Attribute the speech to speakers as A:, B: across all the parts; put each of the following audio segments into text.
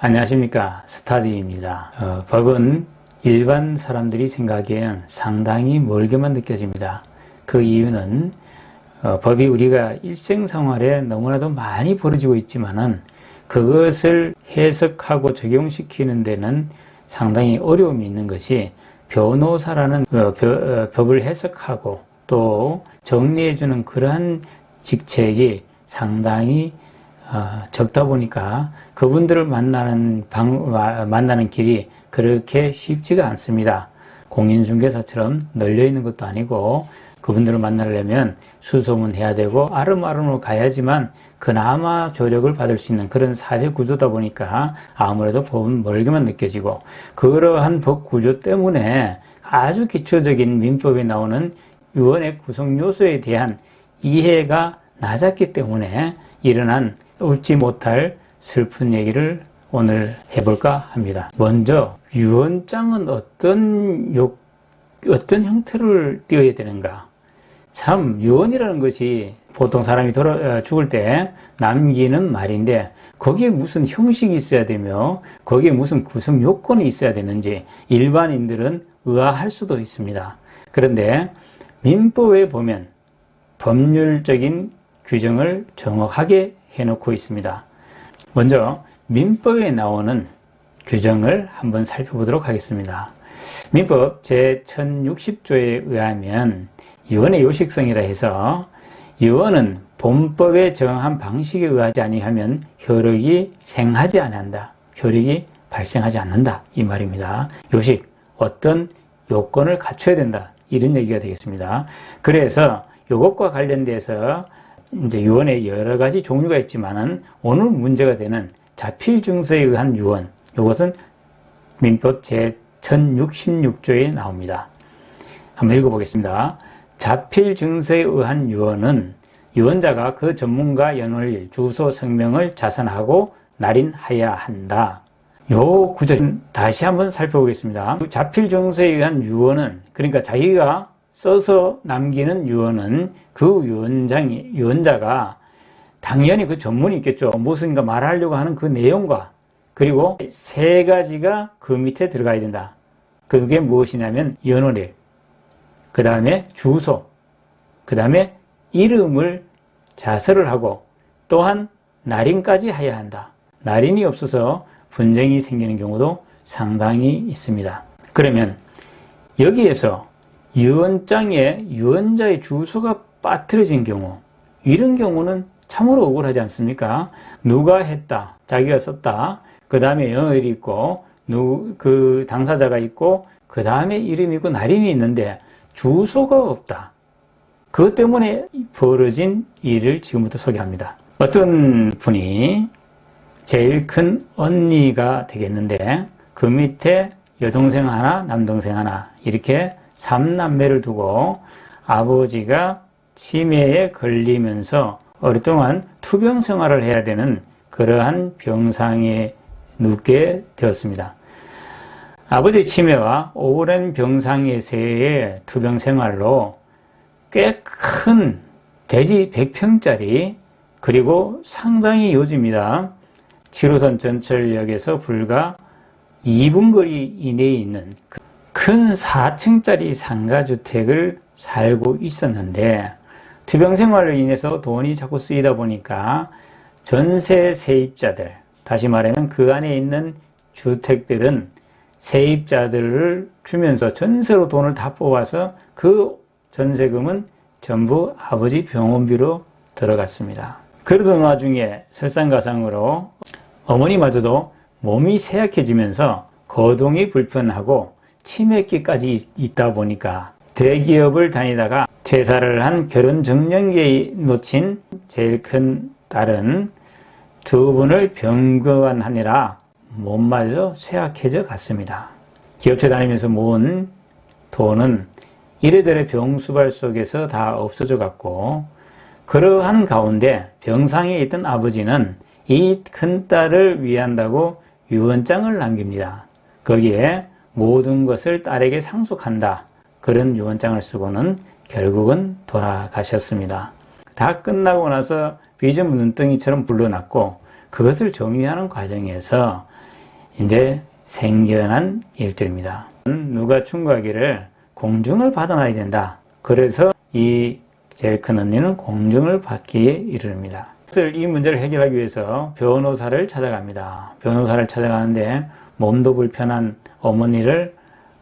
A: 안녕하십니까, 스타디입니다. 법은 일반 사람들이 생각하기에는 상당히 멀게만 느껴집니다. 그 이유는 법이 우리가 일생생활에 너무나도 많이 벌어지고 있지만은 그것을 해석하고 적용시키는 데는 상당히 어려움이 있는 것이, 변호사라는 법을 해석하고 또 정리해주는 그러한 직책이 상당히 적다 보니까 그분들을 만나는 길이 그렇게 쉽지가 않습니다. 공인중개사처럼 널려 있는 것도 아니고, 그분들을 만나려면 수소문해야 되고 아름아름으로 가야지만 그나마 조력을 받을 수 있는 그런 사회 구조다 보니까 아무래도 법은 멀게만 느껴지고, 그러한 법 구조 때문에 아주 기초적인 민법에 나오는 유언의 구성 요소에 대한 이해가 낮았기 때문에 일어난 웃지 못할 슬픈 얘기를 오늘 해볼까 합니다. 먼저 유언장은 어떤 형태를 띄어야 되는가? 참, 유언이라는 것이 보통 사람이 죽을 때 남기는 말인데, 거기에 무슨 형식이 있어야 되며 거기에 무슨 구성 요건이 있어야 되는지 일반인들은 의아할 수도 있습니다. 그런데 민법에 보면 법률적인 규정을 정확하게 해놓고 있습니다. 먼저 민법에 나오는 규정을 한번 살펴보도록 하겠습니다. 민법 제1060조에 의하면 유언의 요식성이라 해서, 유언은 본법에 정한 방식에 의하지 아니하면 효력이 생하지 않는다, 효력이 발생하지 않는다, 이 말입니다. 요식, 어떤 요건을 갖춰야 된다, 이런 얘기가 되겠습니다. 그래서 이것과 관련돼서 이제 유언의 여러 가지 종류가 있지만은 오늘 문제가 되는 자필 증서에 의한 유언, 이것은 민법 제1066조에 나옵니다. 한번 읽어보겠습니다. 자필 증서에 의한 유언은 유언자가 그 전문가 연월일, 주소, 성명을 자선하고 날인하여야 한다. 요 구절 다시 한번 살펴보겠습니다. 자필 증서에 의한 유언은, 그러니까 자기가 써서 남기는 유언은 그 유언자가 당연히 그 전문이 있겠죠. 무슨가 말하려고 하는 그 내용과, 그리고 세 가지가 그 밑에 들어가야 된다. 그게 무엇이냐면 연월일, 그 다음에 주소, 그 다음에 이름을 자서를 하고, 또한 날인까지 해야 한다. 날인이 없어서 분쟁이 생기는 경우도 상당히 있습니다. 그러면 여기에서 유언장에 유언자의 주소가 빠뜨려진 경우, 이런 경우는 참으로 억울하지 않습니까? 누가 했다, 자기가 썼다, 그 다음에 연월이 있고, 그 당사자가 있고, 그 다음에 이름이 있고 날인이 있는데 주소가 없다. 그것 때문에 벌어진 일을 지금부터 소개합니다. 어떤 분이 제일 큰 언니가 되겠는데, 그 밑에 여동생 하나, 남동생 하나, 이렇게 3남매를 두고 아버지가 치매에 걸리면서 오랫동안 투병 생활을 해야 되는 그러한 병상에 눕게 되었습니다. 아버지의 치매와 오랜 병상에서의 투병 생활로 꽤 큰 대지 100평짜리, 그리고 상당히 요즘이다, 7호선 전철역에서 불과 2분 거리 이내에 있는 큰 4층짜리 상가주택을 살고 있었는데, 투병 생활로 인해서 돈이 자꾸 쓰이다 보니까 전세 세입자들, 다시 말하면 그 안에 있는 주택들은 세입자들을 주면서 전세로 돈을 다 뽑아서 그 전세금은 전부 아버지 병원비로 들어갔습니다. 그러던 와중에 설상가상으로 어머니마저도 몸이 쇠약해지면서 거동이 불편하고 치매기까지 있다 보니까 대기업을 다니다가 퇴사를 한 결혼 정년기에 놓친 제일 큰 딸은 두 분을 병간하느라 몸마저 쇠약해져 갔습니다. 기업체 다니면서 모은 돈은 이래저래 병수발 속에서 다 없어져 갔고, 그러한 가운데 병상에 있던 아버지는 이 큰딸을 위한다고 유언장을 남깁니다. 거기에 모든 것을 딸에게 상속한다, 그런 유언장을 쓰고는 결국은 돌아가셨습니다. 다 끝나고 나서 비전 눈덩이처럼 불러놨고, 그것을 정리하는 과정에서 이제 생겨난 일들입니다. 누가 충고하기를 공증을 받아놔야 된다. 그래서 이 제일 큰 언니는 공증을 받기에 이릅니다. 이 문제를 해결하기 위해서 변호사를 찾아갑니다. 변호사를 찾아가는데 몸도 불편한 어머니를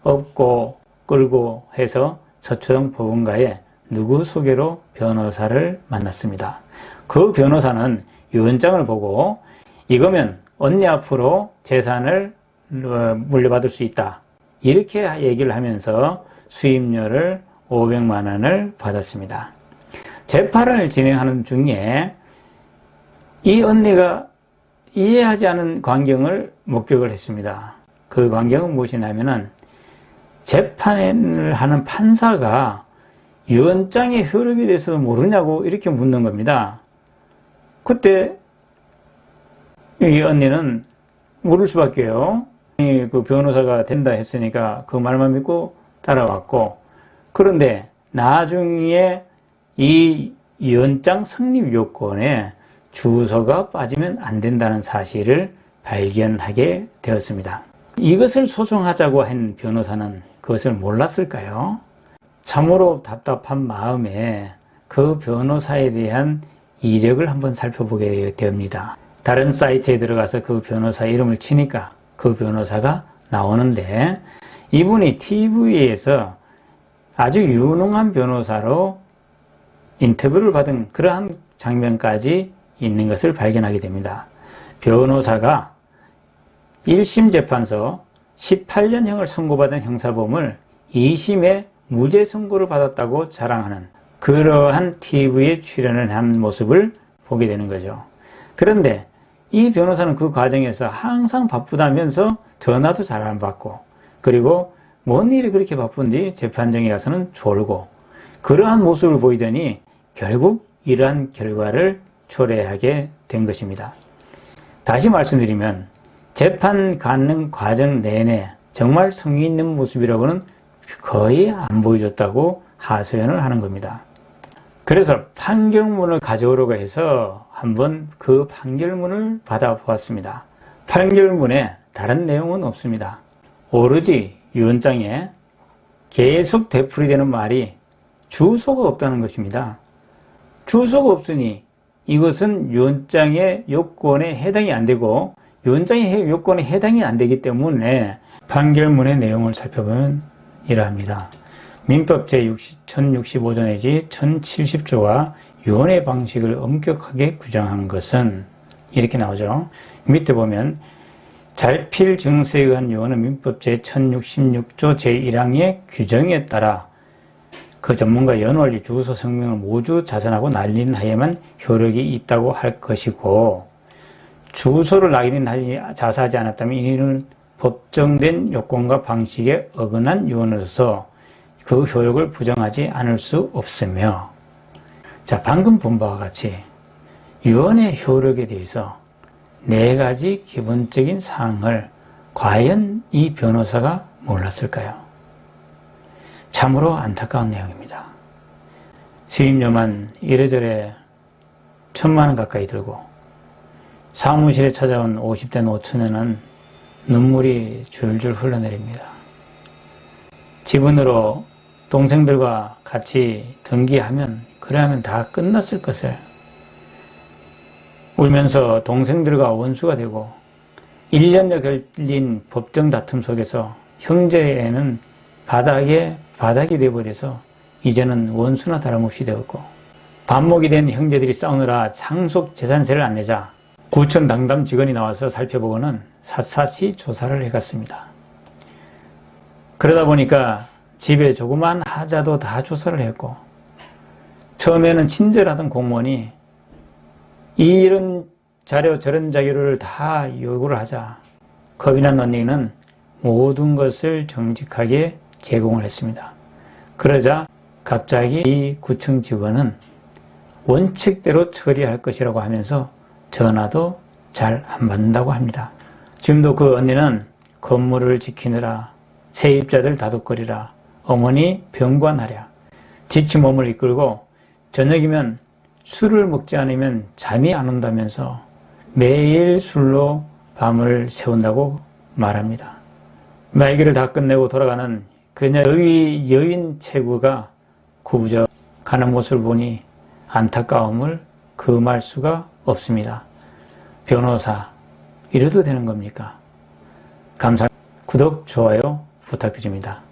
A: 업고 끌고 해서 서초동 법원가에 누구 소개로 변호사를 만났습니다. 그 변호사는 유언장을 보고 이거면 언니 앞으로 재산을 물려받을 수 있다. 이렇게 얘기를 하면서 수임료를 500만 원을 받았습니다. 재판을 진행하는 중에 이 언니가 이해하지 않은 광경을 목격을 했습니다. 그 광경은 무엇이냐면은 재판을 하는 판사가 유언장의 효력에 대해서 모르냐고 이렇게 묻는 겁니다. 그때 이 언니는 모를 수밖에요. 그 변호사가 된다 했으니까 그 말만 믿고 따라왔고, 그런데 나중에 이 유언장 성립 요건에 주소가 빠지면 안 된다는 사실을 발견하게 되었습니다. 이것을 소송하자고 한 변호사는 그것을 몰랐을까요? 참으로 답답한 마음에 그 변호사에 대한 이력을 한번 살펴보게 됩니다. 다른 사이트에 들어가서 그 변호사 이름을 치니까 그 변호사가 나오는데, 이분이 TV에서 아주 유능한 변호사로 인터뷰를 받은 그러한 장면까지 있는 것을 발견하게 됩니다. 변호사가 1심 재판서 18년형을 선고받은 형사범을 2심에 무죄 선고를 받았다고 자랑하는 그러한 TV에 출연을 한 모습을 보게 되는 거죠. 그런데 이 변호사는 그 과정에서 항상 바쁘다면서 전화도 잘 안 받고, 그리고 뭔 일이 그렇게 바쁜지 재판정에 가서는 졸고, 그러한 모습을 보이더니 결국 이러한 결과를 초래하게 된 것입니다. 다시 말씀드리면 재판 갖는 과정 내내 정말 성의 있는 모습이라고는 거의 안 보여줬다고 하소연을 하는 겁니다. 그래서 판결문을 가져오려고 해서 한번 그 판결문을 받아보았습니다. 판결문에 다른 내용은 없습니다. 오로지 유언장에 계속 되풀이되는 말이 주소가 없다는 것입니다. 주소가 없으니 이것은 유언장의 요건에 해당이 안 되고, 유언장의 요건에 해당이 안 되기 때문에 판결문의 내용을 살펴보면 이러합니다. 민법 제1065조 내지 1070조가 유언의 방식을 엄격하게 규정한 것은 이렇게 나오죠. 밑에 보면 잘필 증서에 의한 유언은 민법 제1066조 제1항의 규정에 따라 그 전문가 연원리 주소 성명을 모두 자선하고 날린 하에만 효력이 있다고 할 것이고, 주소를 낙인이 자사하지 않았다면 이는 법정된 요건과 방식에 어긋난 유언으로서 그 효력을 부정하지 않을 수 없으며, 자, 방금 본 바와 같이 유언의 효력에 대해서 4가지 기본적인 사항을 과연 이 변호사가 몰랐을까요? 참으로 안타까운 내용입니다. 수임료만 이래저래 1,000만 원 가까이 들고 사무실에 찾아온 50대 노처녀는 눈물이 줄줄 흘러내립니다. 지분으로 동생들과 같이 등기하면, 그래야면 다 끝났을 것을 울면서 동생들과 원수가 되고 1년여 걸린 법정 다툼 속에서 형제애는 바닥이 되어버려서 이제는 원수나 다름없이 되었고, 반목이 된 형제들이 싸우느라 상속 재산세를 안 내자 구청 당담 직원이 나와서 살펴보고는 샅샅이 조사를 해갔습니다. 그러다 보니까 집에 조그만 하자도 다 조사를 했고, 처음에는 친절하던 공무원이 이런 자료 저런 자료를 다 요구를 하자 겁이 난 언니는 모든 것을 정직하게 제공을 했습니다. 그러자 갑자기 이 구청 직원은 원칙대로 처리할 것이라고 하면서 전화도 잘 안 받는다고 합니다. 지금도 그 언니는 건물을 지키느라 세입자들 다독거리라 어머니 병관하랴 지친 몸을 이끌고 저녁이면 술을 먹지 않으면 잠이 안 온다면서 매일 술로 밤을 새운다고 말합니다. 말기를 다 끝내고 돌아가는 그녀의 여인 체구가 구부져 가는 모습을 보니 안타까움을 금할 수가 없습니다. 변호사, 이래도 되는 겁니까? 감사합니다. 구독, 좋아요 부탁드립니다.